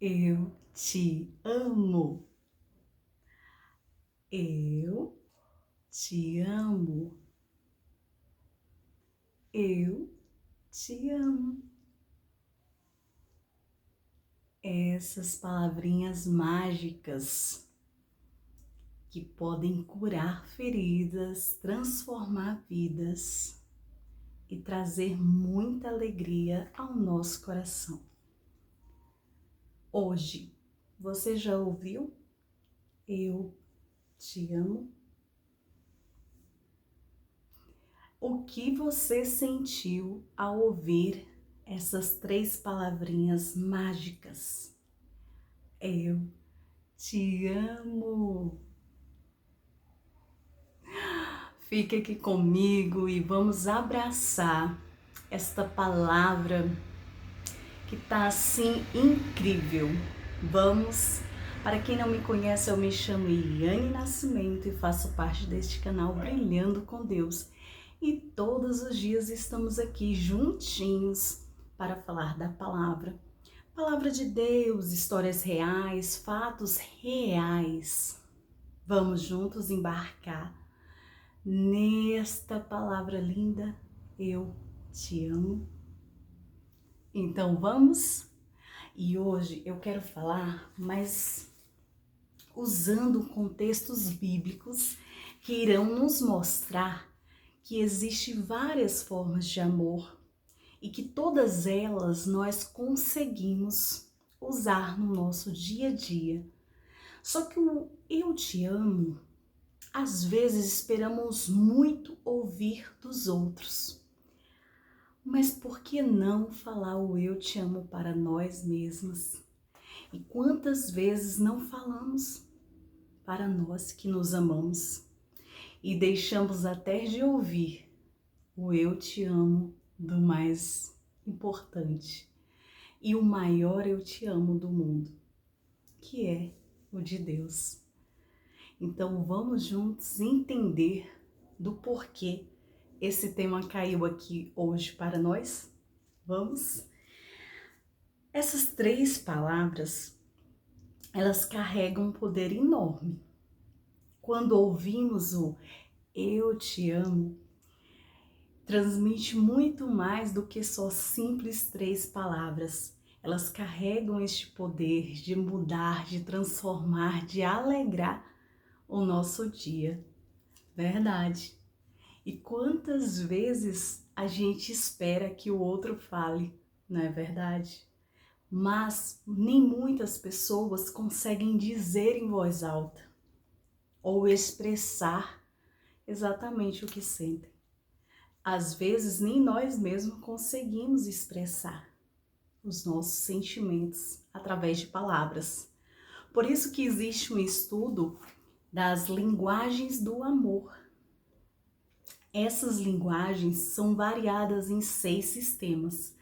Eu te amo. Eu te amo. Eu te amo. Essas palavrinhas mágicas que podem curar feridas, transformar vidas e trazer muita alegria ao nosso coração. Hoje, você já ouviu? Eu te amo. O que você sentiu ao ouvir essas 3 palavrinhas mágicas? Eu te amo. Fique aqui comigo e vamos abraçar esta palavra que tá assim incrível. Vamos. Para quem não me conhece, eu me chamo Eliane Nascimento e faço parte deste canal Brilhando com Deus. E todos os dias estamos aqui juntinhos para falar da palavra. Palavra de Deus, histórias reais, fatos reais. Vamos juntos embarcar nesta palavra linda, eu te amo. Então vamos? E hoje eu quero falar, mas usando contextos bíblicos que irão nos mostrar que existem várias formas de amor e que todas elas nós conseguimos usar no nosso dia a dia. Só que o eu te amo, às vezes esperamos muito ouvir dos outros. Mas por que não falar o eu te amo para nós mesmas? E quantas vezes não falamos para nós que nos amamos e deixamos até de ouvir o eu te amo do mais importante e o maior eu te amo do mundo, que é o de Deus. Então vamos juntos entender do porquê esse tema caiu aqui hoje para nós? Vamos? Essas 3 palavras, elas carregam um poder enorme. Quando ouvimos o eu te amo, transmite muito mais do que só simples 3 palavras. Elas carregam este poder de mudar, de transformar, de alegrar o nosso dia. Verdade. E quantas vezes a gente espera que o outro fale, não é verdade? Mas nem muitas pessoas conseguem dizer em voz alta ou expressar exatamente o que sentem. Às vezes nem nós mesmos conseguimos expressar os nossos sentimentos através de palavras. Por isso que existe um estudo das linguagens do amor. Essas linguagens são variadas em 6 sistemas,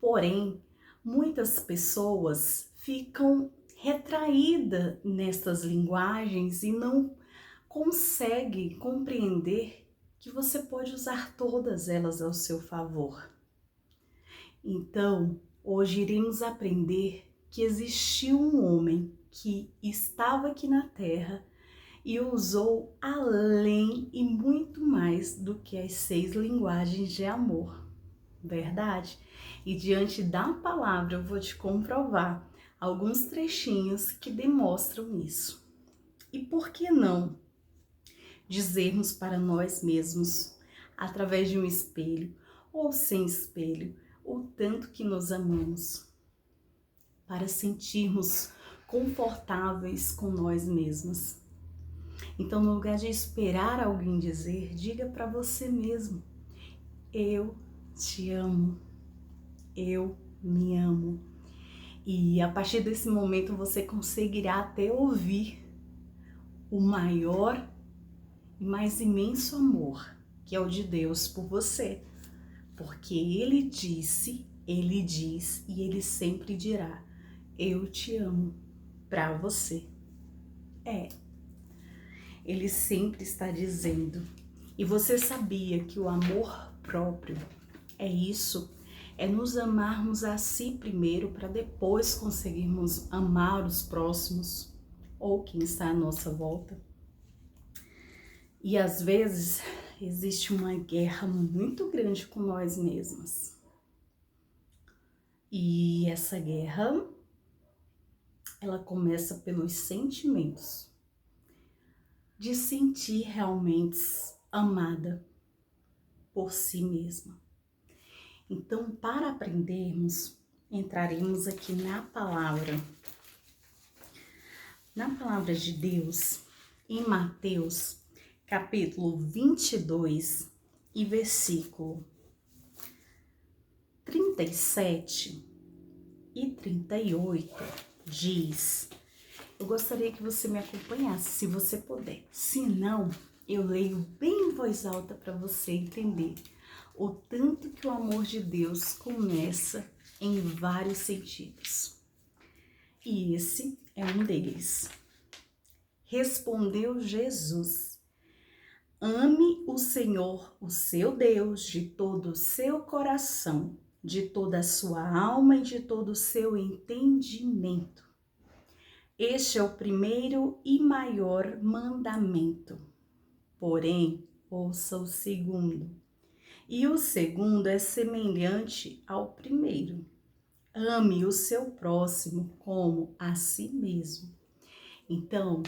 porém, muitas pessoas ficam retraídas nessas linguagens e não conseguem compreender que você pode usar todas elas ao seu favor. Então, hoje iremos aprender que existiu um homem que estava aqui na Terra e usou além e muito mais do que as 6 linguagens de amor. Verdade? E diante da palavra eu vou te comprovar alguns trechinhos que demonstram isso. E por que não dizermos para nós mesmos, através de um espelho ou sem espelho, o tanto que nos amamos, para sentirmos confortáveis com nós mesmos. Então, no lugar de esperar alguém dizer, diga para você mesmo: eu te amo, eu me amo. E a partir desse momento você conseguirá até ouvir o maior e mais imenso amor, que é o de Deus por você. Porque Ele disse, Ele diz e Ele sempre dirá: eu te amo, para você. Ele sempre está dizendo. E você sabia que o amor próprio é isso? é nos amarmos a si primeiro para depois conseguirmos amar os próximos ou quem está à nossa volta. E às vezes existe uma guerra muito grande com nós mesmas. E essa guerra, ela começa pelos sentimentos, de sentir realmente amada por si mesma. Então, para aprendermos, entraremos aqui na palavra de Deus, em Mateus, capítulo 22 e versículo 37 e 38, diz... Eu gostaria que você me acompanhasse, se você puder. Se não, eu leio bem em voz alta para você entender o tanto que o amor de Deus começa em vários sentidos. E esse é um deles. Respondeu Jesus: ame o Senhor, o seu Deus, de todo o seu coração, de toda a sua alma e de todo o seu entendimento. Este é o primeiro e maior mandamento. Porém, ouça o segundo. E o segundo é semelhante ao primeiro. Ame o seu próximo como a si mesmo. Então,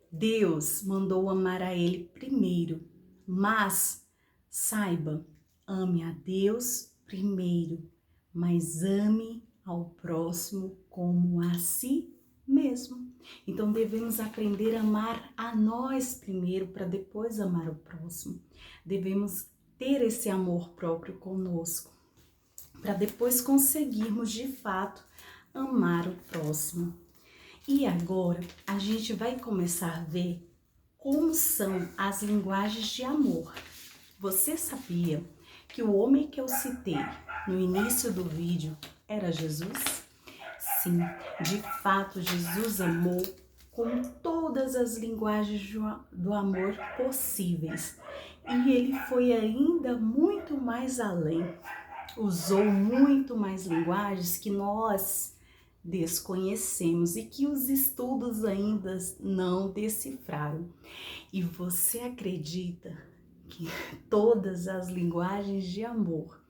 Deus mandou amar a Ele primeiro, mas saiba, ame a Deus primeiro, mas ame ao próximo como a si mesmo. Então devemos aprender a amar a nós primeiro para depois amar o próximo. Devemos ter esse amor próprio conosco para depois conseguirmos de fato amar o próximo. E agora a gente vai começar a ver como são as linguagens de amor. Você sabia que o homem que eu citei no início do vídeo era Jesus? Sim, de fato, Jesus amou com todas as linguagens do amor possíveis. E ele foi ainda muito mais além. Usou muito mais linguagens que nós desconhecemos e que os estudos ainda não decifraram. E você acredita que todas as linguagens de amor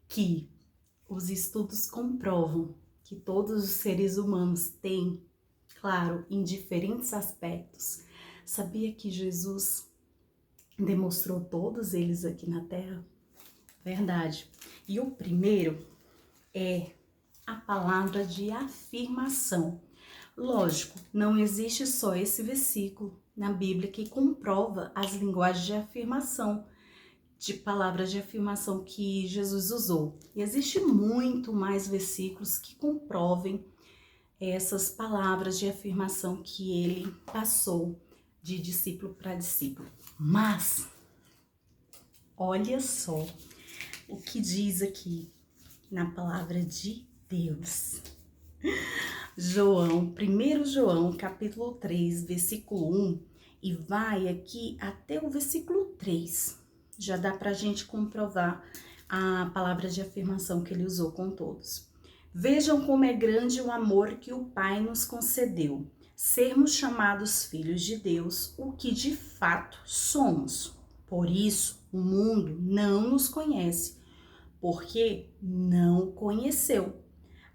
que os estudos comprovam que todos os seres humanos têm, claro, em diferentes aspectos. Sabia que Jesus demonstrou todos eles aqui na Terra? Verdade. E o primeiro é a palavra de afirmação. Lógico, não existe só esse versículo na Bíblia que comprova as linguagens de afirmação, de palavras de afirmação que Jesus usou. E existe muito mais versículos que comprovem essas palavras de afirmação que ele passou de discípulo para discípulo. Mas, olha só o que diz aqui na palavra de Deus. João, 1 João, capítulo 3, versículo 1, e vai aqui até o versículo 3. Já dá pra gente comprovar a palavra de afirmação que ele usou com todos. Vejam como é grande o amor que o Pai nos concedeu, sermos chamados filhos de Deus, o que de fato somos. Por isso, o mundo não nos conhece, porque não conheceu.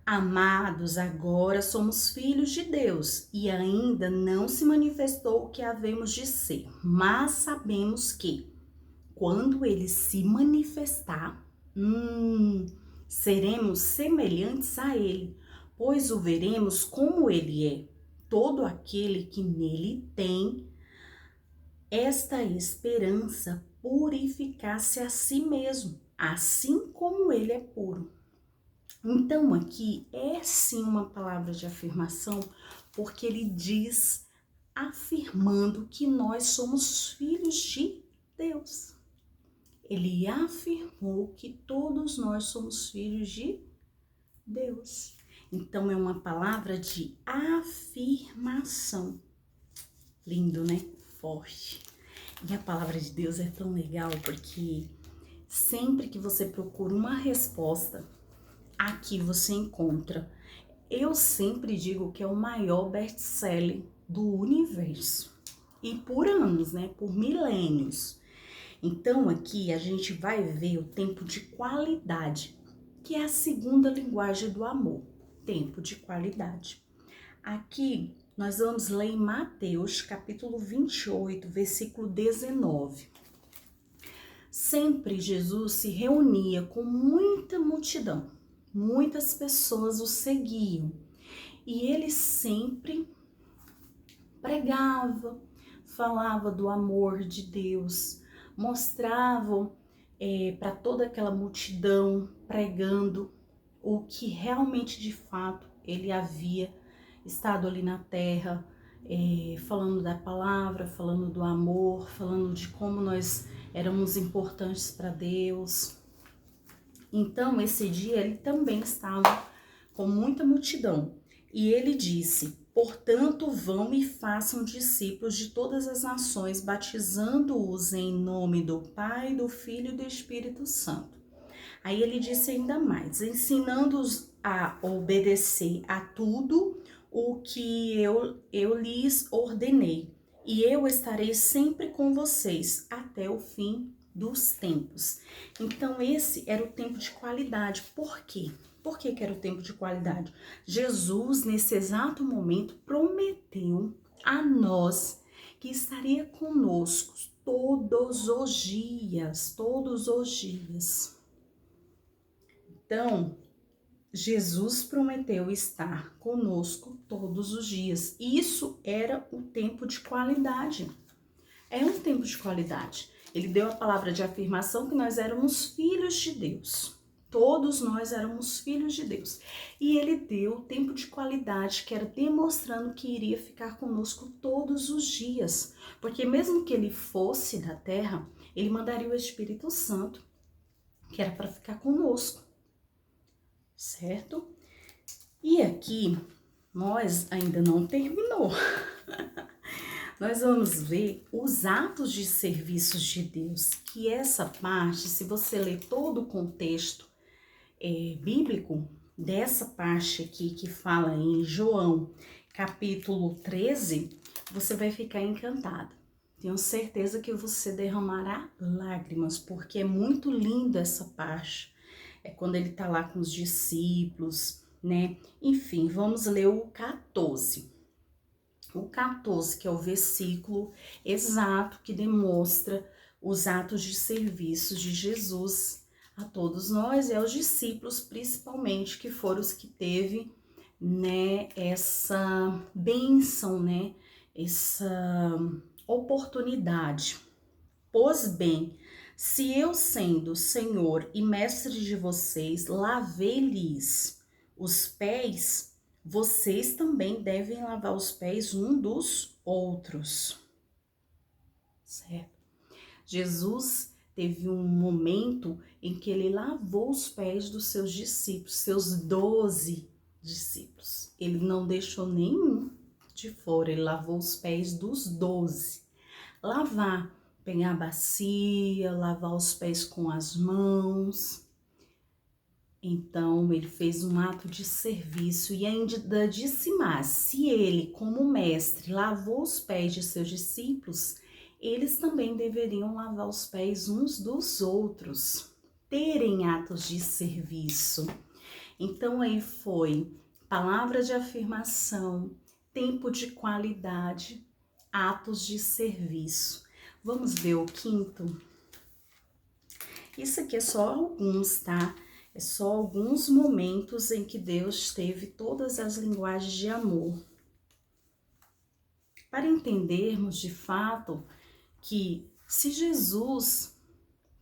Amados, agora somos filhos de Deus e ainda não se manifestou o que havemos de ser, mas sabemos que, quando ele se manifestar, seremos semelhantes a ele, pois o veremos como ele é. Todo aquele que nele tem esta esperança purificar-se a si mesmo, assim como ele é puro. Então aqui é sim uma palavra de afirmação, porque ele diz, afirmando que nós somos filhos de Deus. Ele afirmou que todos nós somos filhos de Deus. Então é uma palavra de afirmação. Lindo, né? Forte. E a palavra de Deus é tão legal porque sempre que você procura uma resposta aqui você encontra. Eu sempre digo que é o maior best-seller do universo. E por anos, né? Por milênios. Então aqui a gente vai ver o tempo de qualidade, que é a segunda linguagem do amor. Tempo de qualidade. Aqui nós vamos ler em Mateus, capítulo 28, versículo 19. Sempre Jesus se reunia com muita multidão, muitas pessoas o seguiam e ele sempre pregava, falava do amor de Deus, mostrava para toda aquela multidão, pregando o que realmente de fato ele havia estado ali na terra, falando da palavra, falando do amor, falando de como nós éramos importantes para Deus. Então, esse dia ele também estava com muita multidão. E ele disse: portanto, vão e façam discípulos de todas as nações, batizando-os em nome do Pai, do Filho e do Espírito Santo. Aí ele disse ainda mais: ensinando-os a obedecer a tudo o que eu lhes ordenei. E eu estarei sempre com vocês até o fim dos tempos. Então esse era o tempo de qualidade. Por quê? Por que era o tempo de qualidade? Jesus, nesse exato momento, prometeu a nós que estaria conosco todos os dias, todos os dias. Então, Jesus prometeu estar conosco todos os dias. Isso era o tempo de qualidade. É um tempo de qualidade. Ele deu a palavra de afirmação que nós éramos filhos de Deus. Todos nós éramos filhos de Deus. E ele deu o tempo de qualidade, que era demonstrando que iria ficar conosco todos os dias. Porque mesmo que ele fosse da terra, ele mandaria o Espírito Santo, que era para ficar conosco. Certo? E aqui, nós ainda não terminou. Nós vamos ver os atos de serviços de Deus, que essa parte, se você ler todo o contexto bíblico, dessa parte aqui que fala em João, capítulo 13, você vai ficar encantada. Tenho certeza que você derramará lágrimas, porque é muito linda essa parte. É quando ele tá lá com os discípulos, né? Enfim, vamos ler o 14. O 14, que é o versículo exato que demonstra os atos de serviço de Jesus a todos nós e aos discípulos, principalmente, que foram os que teve, né, essa bênção, né, essa oportunidade. Pois bem, se eu, sendo Senhor e mestre de vocês, lavei-lhes os pés, vocês também devem lavar os pés um dos outros. Certo? Jesus teve um momento em que ele lavou os pés dos seus discípulos, seus 12 discípulos. Ele não deixou nenhum de fora, ele lavou os pés dos 12. Lavar, pegar a bacia, lavar os pés com as mãos. Então, ele fez um ato de serviço e ainda disse mais: se ele, como mestre, lavou os pés de seus discípulos, eles também deveriam lavar os pés uns dos outros, terem atos de serviço. Então, aí foi palavra de afirmação, tempo de qualidade, atos de serviço. Vamos ver o 5º? Isso aqui é só alguns, tá? É só alguns momentos em que Deus teve todas as linguagens de amor. Para entendermos de fato que se Jesus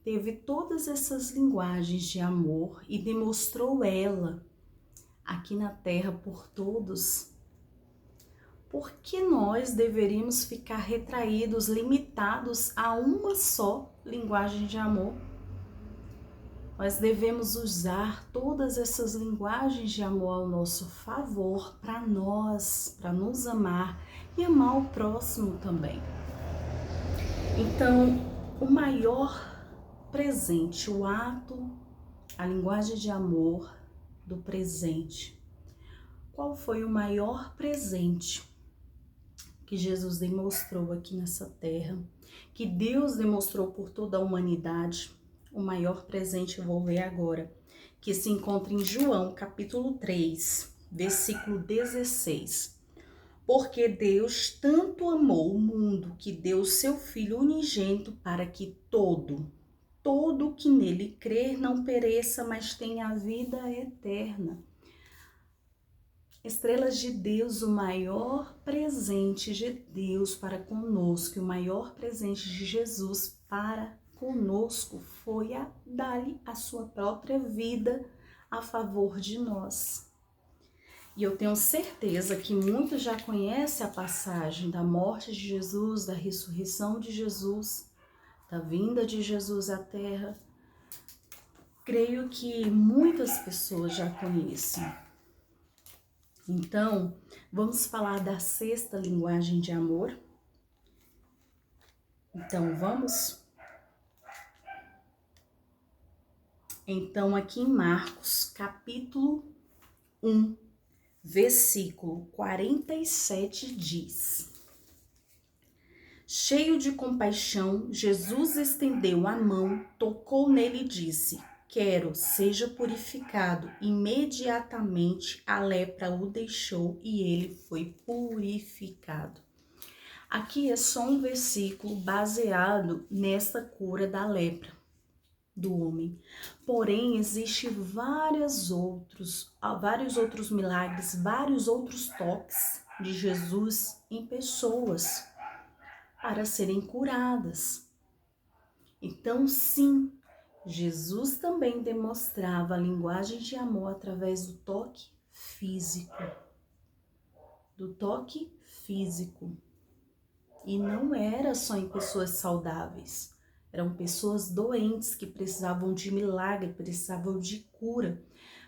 teve todas essas linguagens de amor e demonstrou ela aqui na terra por todos, por que nós deveríamos ficar retraídos, limitados a uma só linguagem de amor? Nós devemos usar todas essas linguagens de amor ao nosso favor para nós, para nos amar e amar o próximo também. Então, o maior presente, o ato, a linguagem de amor do presente. Qual foi o maior presente que Jesus demonstrou aqui nessa terra, que Deus demonstrou por toda a humanidade? O maior presente eu vou ler agora, que se encontra em João, capítulo 3, versículo 16. Porque Deus tanto amou o mundo que deu o seu Filho unigênito para que todo que nele crer não pereça, mas tenha a vida eterna. Estrelas de Deus, o maior presente de Deus para conosco, o maior presente de Jesus para conosco foi dar-lhe a sua própria vida a favor de nós. E eu tenho certeza que muitos já conhecem a passagem da morte de Jesus, da ressurreição de Jesus, da vinda de Jesus à Terra. Creio que muitas pessoas já conhecem. Então, vamos falar da sexta linguagem de amor. Então, vamos? Então, aqui em Marcos, capítulo 1, versículo 47 diz: Cheio de compaixão, Jesus estendeu a mão, tocou nele e disse: Quero, seja purificado. Imediatamente a lepra o deixou e ele foi purificado. Aqui é só um versículo baseado nessa cura da lepra do homem. Porém, existem vários outros milagres, vários outros toques de Jesus em pessoas para serem curadas. Então, sim, Jesus também demonstrava a linguagem de amor através do toque físico. E não era só em pessoas saudáveis. Eram pessoas doentes que precisavam de milagre, precisavam de cura.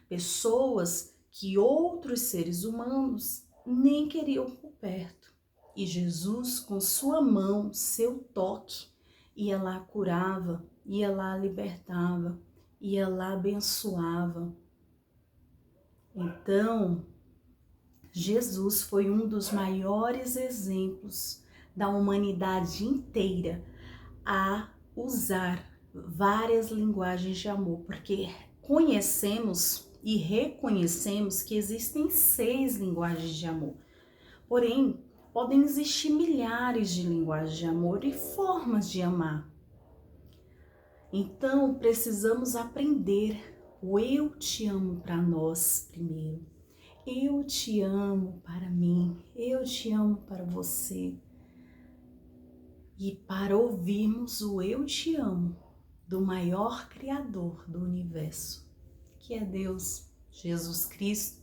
Pessoas que outros seres humanos nem queriam por perto. E Jesus, com sua mão, seu toque, ia lá curava, ia lá libertava, ia lá abençoava. Então, Jesus foi um dos maiores exemplos da humanidade inteira a usar várias linguagens de amor, porque conhecemos e reconhecemos que existem 6 linguagens de amor. Porém, podem existir milhares de linguagens de amor e formas de amar. Então, precisamos aprender o eu te amo para nós primeiro. Eu te amo para mim, eu te amo para você. E para ouvirmos o eu te amo do maior Criador do universo, que é Deus, Jesus Cristo,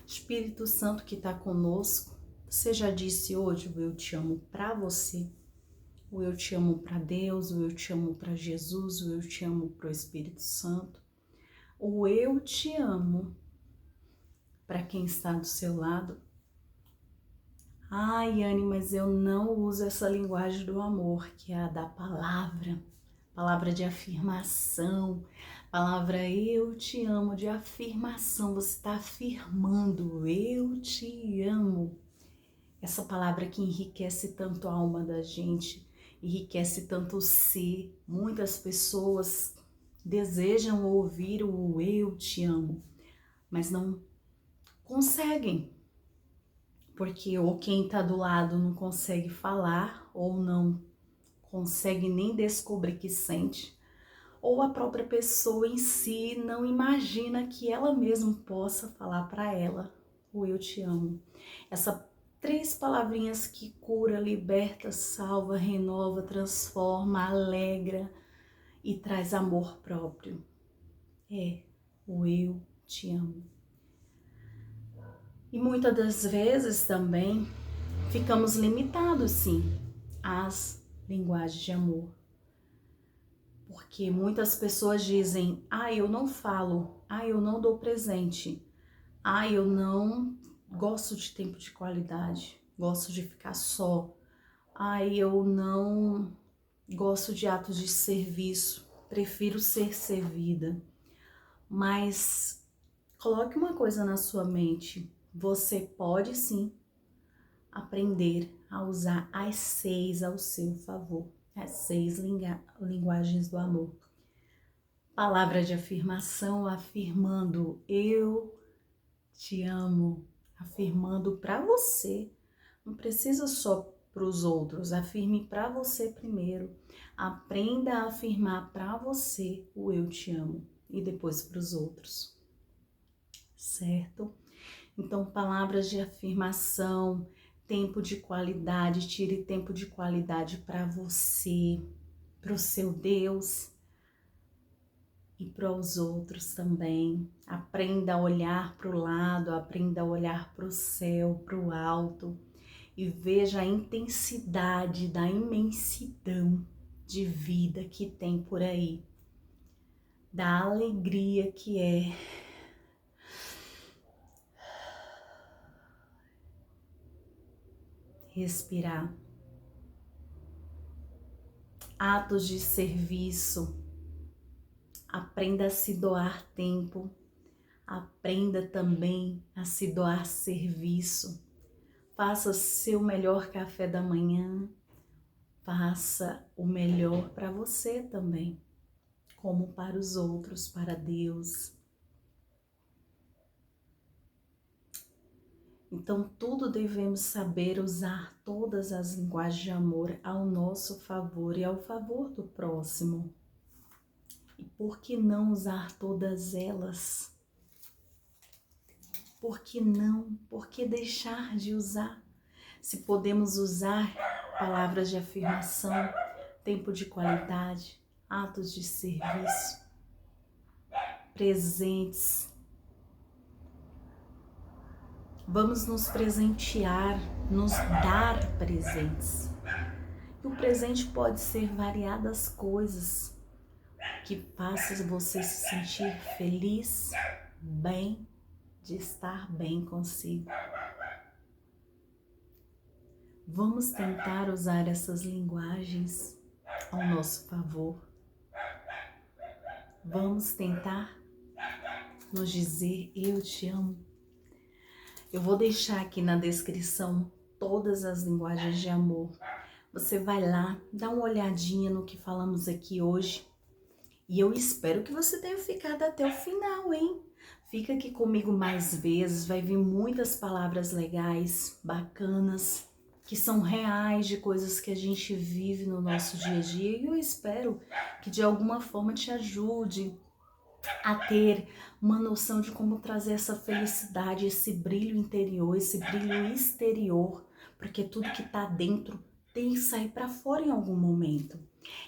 Espírito Santo que está conosco. Você já disse hoje o eu te amo para você, o eu te amo para Deus, o eu te amo para Jesus, o eu te amo para o Espírito Santo. O eu te amo para quem está do seu lado. Ai, Anne, mas eu não uso essa linguagem do amor, que é a da palavra de afirmação, palavra eu te amo, de afirmação. Você está afirmando, eu te amo. Essa palavra que enriquece tanto a alma da gente, enriquece tanto o ser. Muitas pessoas desejam ouvir o eu te amo, mas não conseguem. Porque ou quem está do lado não consegue falar, ou não consegue nem descobrir que sente, ou a própria pessoa em si não imagina que ela mesma possa falar para ela o eu te amo. Essas 3 palavrinhas que cura, liberta, salva, renova, transforma, alegra e traz amor próprio. É o eu te amo. E muitas das vezes também ficamos limitados, sim, às linguagens de amor. Porque muitas pessoas dizem, eu não falo, eu não dou presente, eu não gosto de tempo de qualidade, gosto de ficar só, eu não gosto de atos de serviço, prefiro ser servida. Mas Coloque uma coisa na sua mente. Você pode sim aprender a usar as 6 ao seu favor. As 6 linguagens do amor. Palavra de afirmação, afirmando eu te amo, afirmando para você. Não precisa só para os outros, afirme para você primeiro. Aprenda a afirmar para você o eu te amo e depois para os outros. Certo? Então, palavras de afirmação, tempo de qualidade, tire tempo de qualidade para você, para o seu Deus e para os outros também. Aprenda a olhar para o lado, aprenda a olhar para o céu, para o alto e veja a intensidade da imensidão de vida que tem por aí, da alegria que é respirar. Atos de serviço. Aprenda a se doar tempo. Aprenda também a se doar serviço. Faça seu melhor café da manhã. Faça o melhor para você também, como para os outros, para Deus. Então, tudo devemos saber usar todas as linguagens de amor ao nosso favor e ao favor do próximo. E por que não usar todas elas? Por que não? Por que deixar de usar? Se podemos usar palavras de afirmação, tempo de qualidade, atos de serviço, presentes. Vamos nos presentear, nos dar presentes. E o presente pode ser variadas coisas que façam você se sentir feliz, bem, de estar bem consigo. Vamos tentar usar essas linguagens ao nosso favor. Vamos tentar nos dizer eu te amo. Eu vou deixar aqui na descrição todas as linguagens de amor. Você vai lá, dá uma olhadinha no que falamos aqui hoje. E eu espero que você tenha ficado até o final, hein? Fica aqui comigo mais vezes, vai vir muitas palavras legais, bacanas, que são reais de coisas que a gente vive no nosso dia a dia. E eu espero que de alguma forma te ajude a ter uma noção de como trazer essa felicidade, esse brilho interior, esse brilho exterior, porque tudo que tá dentro tem que sair para fora em algum momento.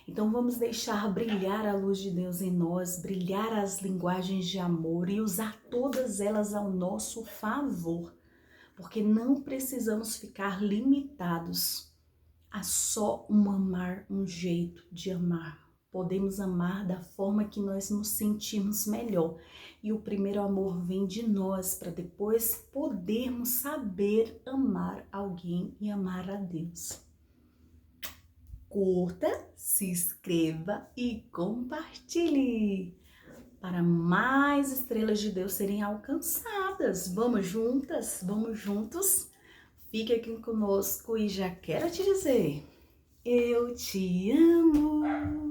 Então vamos deixar brilhar a luz de Deus em nós, brilhar as linguagens de amor e usar todas elas ao nosso favor, porque não precisamos ficar limitados a só amar, um jeito de amar. Podemos amar da forma que nós nos sentimos melhor. E o primeiro amor vem de nós, para depois podermos saber amar alguém e amar a Deus. Curta, se inscreva e compartilhe para mais estrelas de Deus serem alcançadas. Vamos juntas? Vamos juntos? Fique aqui conosco e já quero te dizer, eu te amo.